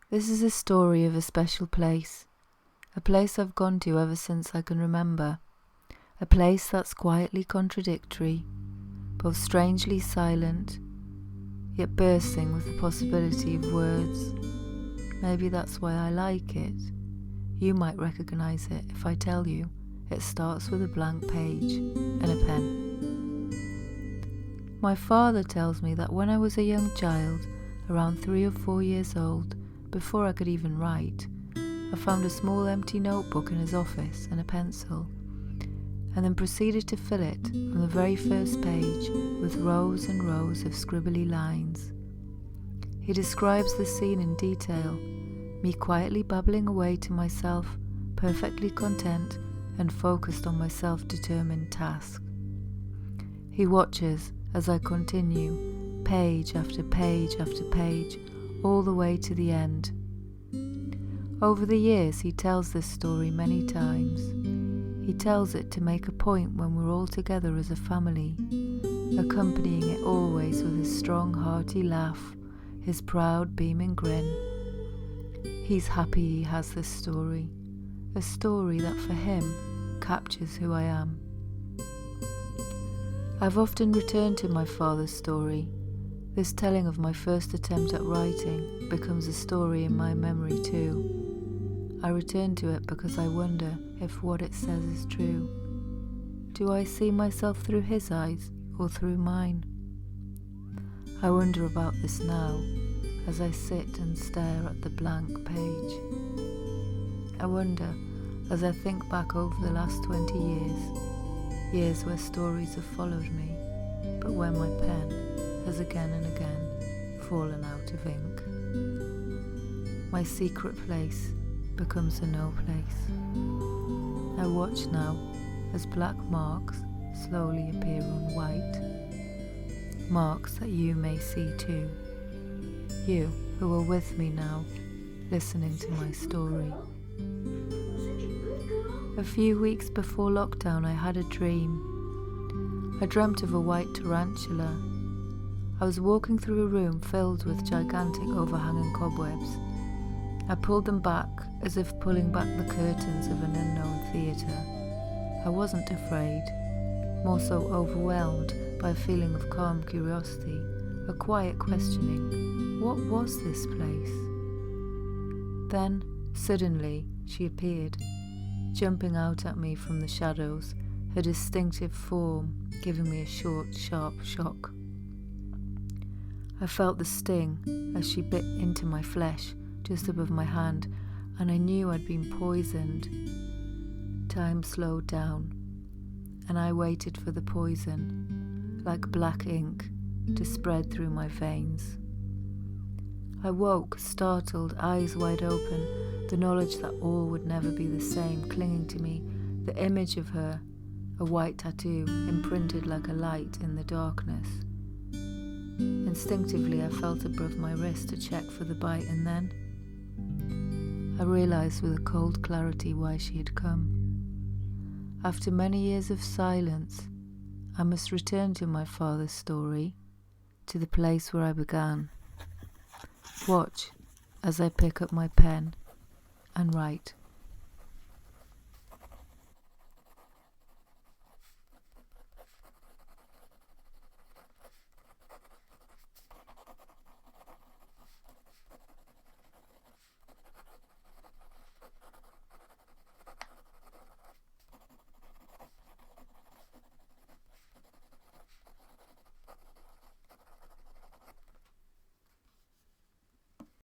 This is a story of a special place, a place I've gone to ever since I can remember, a place that's quietly contradictory, both strangely silent, yet bursting with the possibility of words. Maybe that's why I like it. You might recognize it if I tell you it starts with a blank page and a pen. My father tells me that when I was a young child, around 3 or 4 years old, before I could even write, I found a small empty notebook in his office and a pencil, and then proceeded to fill it from the very first page with rows and rows of scribbly lines. He describes the scene in detail, me quietly babbling away to myself, perfectly content and focused on my self-determined task. He watches as I continue, page after page after page, all the way to the end. Over the years, he tells this story many times. He tells it to make a point when we're all together as a family, accompanying it always with his strong, hearty laugh, his proud, beaming grin. He's happy he has this story, a story that for him captures who I am. I've often returned to my father's story. This telling of my first attempt at writing becomes a story in my memory too. I return to it because I wonder if what it says is true. Do I see myself through his eyes or through mine? I wonder about this now as I sit and stare at the blank page. I wonder as I think back over the last 20 years where stories have followed me, but where my pen has again and again fallen out of ink. My secret place becomes a no place. I watch now as black marks slowly appear on white, marks that you may see too, you who are with me now, listening to my story. A few weeks before lockdown, I had a dream. I dreamt of a white tarantula. I was walking through a room filled with gigantic overhanging cobwebs. I pulled them back as if pulling back the curtains of an unknown theatre. I wasn't afraid, more so overwhelmed by a feeling of calm curiosity, a quiet questioning. What was this place? Then, suddenly, she appeared, jumping out at me from the shadows, her distinctive form giving me a short, sharp shock. I felt the sting as she bit into my flesh just above my hand, and I knew I'd been poisoned. Time slowed down, and I waited for the poison, like black ink, to spread through my veins. I woke, startled, eyes wide open, the knowledge that all would never be the same clinging to me, the image of her, a white tattoo imprinted like a light in the darkness. Instinctively I felt above my wrist to check for the bite, and then I realized with a cold clarity why she had come. After many years of silence, I must return to my father's story, to the place where I began. Watch as I pick up my pen and write.